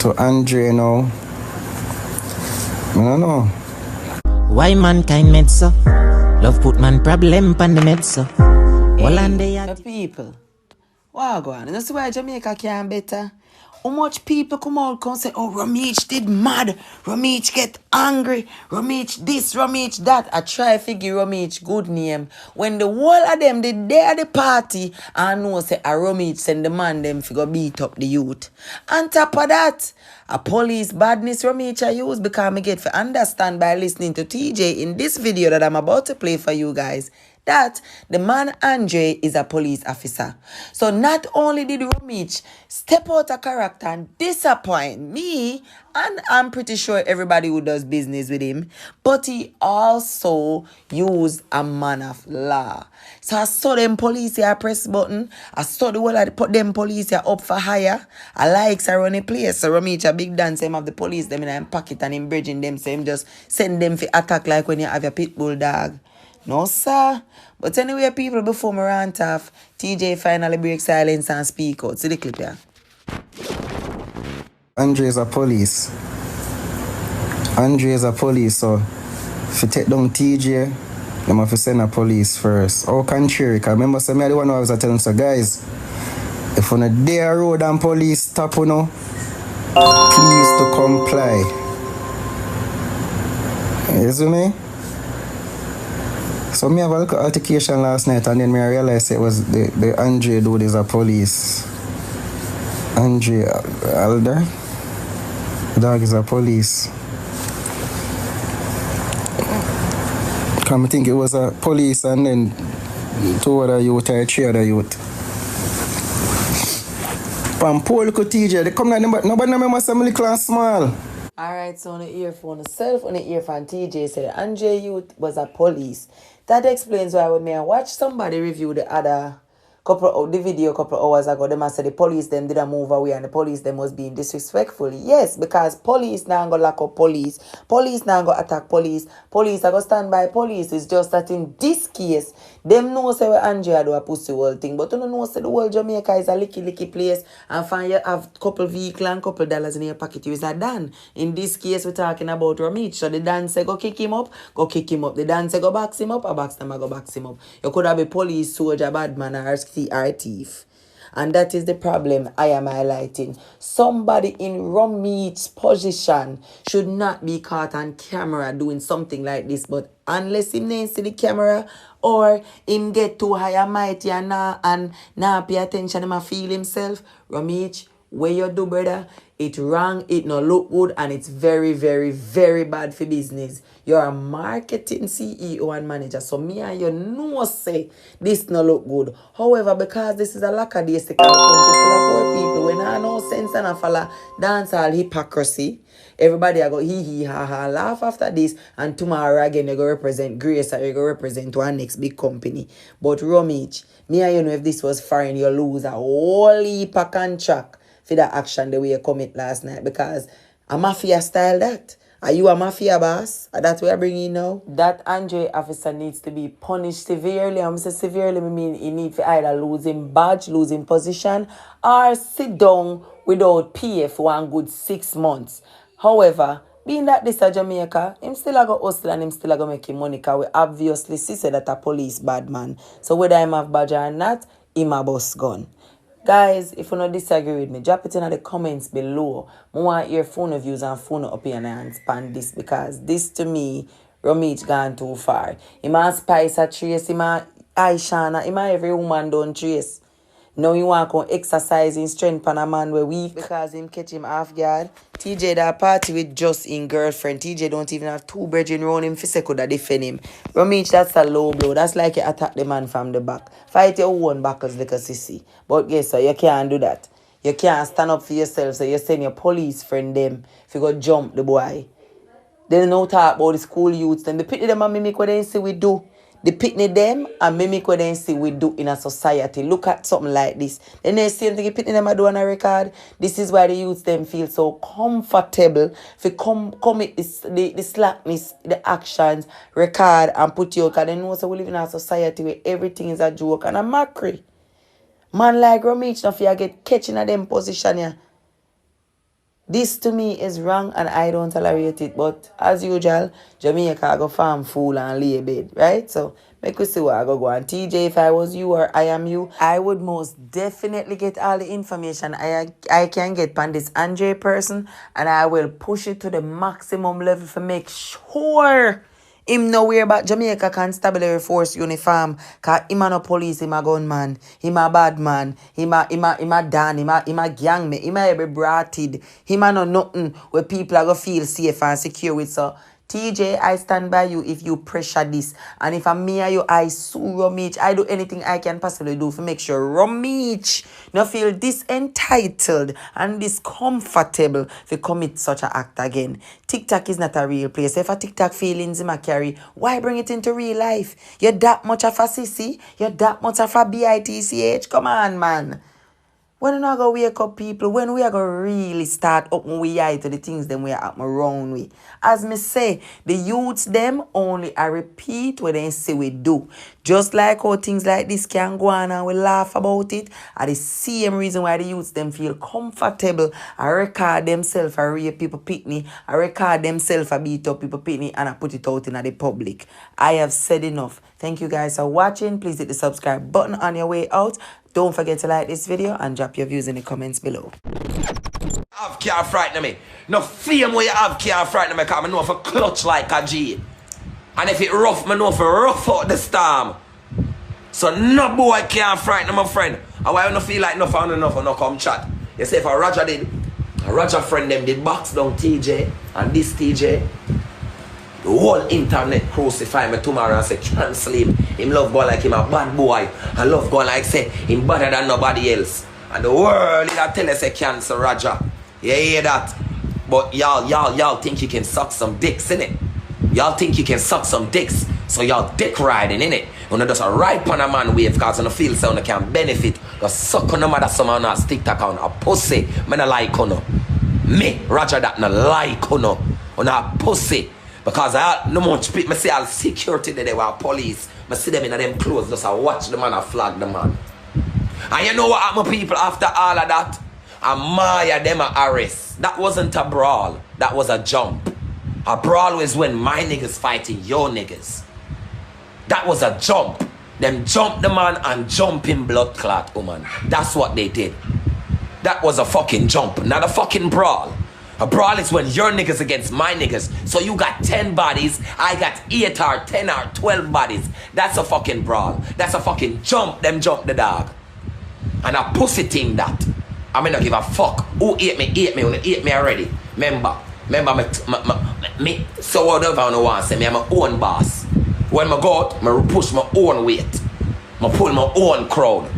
to Andre now. I don't know. Why mankind made so? Love put man problem pan the med so. The people. Wow, go on. You see why Jamaica can better? How much people come out and say, oh, Romeich did mad. Romeich get angry. Romeich this, Romeich that. I try to give Romeich good name. When the whole of them, they there at the party, I know say a Romeich send the man them to go beat up the youth. On top of that, a police badness Romeich I use because I get to understand by listening to TJ in this video that I'm about to play for you guys, that the man Andre is a police officer. So not only did Romeich step out of character and disappoint me, and I'm pretty sure everybody who does business with him, but he also used a man of law. So I saw them police here press button. I saw the whole of them police here up for hire. I likes I run a place. So Romeich a big dance him of the police them in him pocket and him bridging them. So him just send them for attack like when you have your pit bull dog. No, sir. But anyway, people, before me rant off, TJ finally breaks silence and speak out. See the clip here. Andre is a police. Andre is a police, so if you take down TJ, them have to send a police first. How contrary, because remember, some of the one who I was telling so guys, if on a day road and police stop, you know, please to comply. You see me? So me have a little altercation last night and then me realized it was the Andre dude is a police. Andre Alder. The dog is a police. Come think it was a police and then 2 other youth or 3 other youth. From poor little TJ, they come like nobody remember some little and small. Alright, so on the earphone, self on the earphone, TJ said Andre Youth was a police. That explains why when I watch somebody review the other the video a couple of hours ago, them said the police them didn't move away and the police them was being disrespectful. Yes, because police now go lock up police. Police now go attack police. Police are go stand by police. It's just that in this case, them know say we Andrea do a pussy whole thing. But you don't know say the whole Jamaica is a licky place and find you have couple vehicle and couple dollars in your pocket. You is a Dan. In this case, we're talking about Romeich. So the Dan say go kick him up, go kick him up. The Dan say go box him up, a box them, I go box him up. You could have a police, soldier, bad man, or thief. And that is the problem I am highlighting. Somebody in Romeich's position should not be caught on camera doing something like this. But unless him didn't see the camera or him get too high and mighty and nah pay attention, him a feel himself, Romeich, where you do, brother, it wrong, it no look good, and it's very, very, very bad for business. You're a marketing CEO and manager, so me and you know say this no look good. However, because this is a lackadaisical country full of poor people, when I no sense and I follow dance all hypocrisy, everybody I go hee ha ha laugh after this, and tomorrow again you go represent Grace or you go represent one next big company. But Romeich, me and you know if this was foreign, you lose a whole heap of contract for that action the way you commit last night, because a mafia style that. Are you a mafia boss? That's what I bring in now. That Andre officer needs to be punished severely. I'm saying severely, I mean he needs to either losing badge, losing position, or sit down without pay for 1 good 6 months. However, being that this is Jamaica, him still a go hustle and him still a go make him money, because we obviously see that a police bad man. So whether him have badge or not, him a boss gun. Guys, if you don't disagree with me, drop it in the comments below. I want to hear phone views and phone opinion and span this, because this to me, Romeich gone too far. He might spice a trace, he might Aishana, he might every woman don't trace. Now you want to exercise in strength on a man where weak because him catch him off guard. TJ that party with just in girlfriend. TJ don't even have 2 brethren around him for second that defend him. Romeich, that's a low blow. That's like you attack the man from the back. Fight your own backers like a sissy. But guess what? You can't do that. You can't stand up for yourself, so you send your police friend them if you go jump the boy. They no talk about the school youths. Then the pity them and mimic what they say we do. The pitney them and mimic what they see we do in a society. Look at something like this. Then they same thing the pitney them I do on a record. This is why the youths them feel so comfortable to commit the slackness, the actions, record and put you, because they know so we live in a society where everything is a joke and a mockery. Man like Romeich, now if you get catching at them position here. This to me is wrong and I don't tolerate it. But as usual, Jamaica go farm fool and lay bed, right? So make we see what I go on. TJ, if I was you or I am you, I would most definitely get all the information I can get on this Andre person, and I will push it to the maximum level to make sure him know where about Jamaica Constabulary Force uniform. Cause him a no police, him a gunman, him a bad man, him a Dan, him a gang me, him a every bratted, him a no nothing where people are gonna feel safe and secure with. So TJ, I stand by you if you pressure this. And if I'm me or you, I sue Romeich. I do anything I can possibly do to make sure Romeich not feel disentitled and discomfortable to commit such an act again. TikTok is not a real place. If a TikTok feelings him a carry, why bring it into real life? You're that much of a sissy? You're that much of a bitch? Come on, man. When we not gonna wake up people, when we are gonna really start open we eye to the things them we are up around we. As me say, the youths them only I repeat what they say we do. Just like how things like this can go on and we laugh about it, are the same reason why the youths them feel comfortable. I record themselves a rape people pitney, I record themselves a beat up people pitney, and I put it out in the public. I have said enough. Thank you guys for watching. Please hit the subscribe button on your way out. Don't forget to like this video and drop your views in the comments below. Have can't frighten me. No fame where you have can't frighten me, because I know if a clutch like a G. And if it rough, I know if it rough out the storm. So no boy can't frighten my friend. And why I don't feel like nothing enough or no come chat. You say if a Roger friend them did box down TJ and this TJ. The whole internet crucify me tomorrow and say cancel him. Him love go like him a bad boy. And love go like say him better than nobody else. And the world that tell us say cancel Roger. You hear that? But y'all think you can suck some dicks, innit? Y'all think you can suck some dicks. So y'all dick riding, innit? You know just a ride on a man wave because you don't feel so you can benefit. Just suck on no matter someone else TikTok on a pussy. Me no like you. Me, Roger that no like you. On a pussy. Because I no much people, I see all security there were police. I see them in them clothes, just I watch the man, I flag the man. And you know what happened people after all of that? Maya them a arrest. That wasn't a brawl, that was a jump. A brawl was when my niggas fighting your niggas. That was a jump. Them jump the man and jump in blood clot woman. That's what they did. That was a fucking jump, not a fucking brawl. A brawl is when your niggas against my niggas. So you got 10 bodies, I got 8 or 10 or 12 bodies. That's a fucking brawl. That's a fucking jump, them jump the dog. And a pussy thing that. I mean, not give a fuck. Who ate me, who ate me already. Remember me, so whatever I want to say, me I'm my own boss. When I go out, I push my own weight. I pull my own crowd.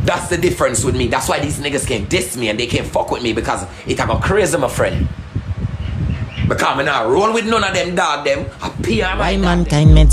That's the difference with me. That's why these niggas can't diss me and they can't fuck with me, because it go crazy, my friend. Because I not roll with none of them dog them. I pay my Why mankind meant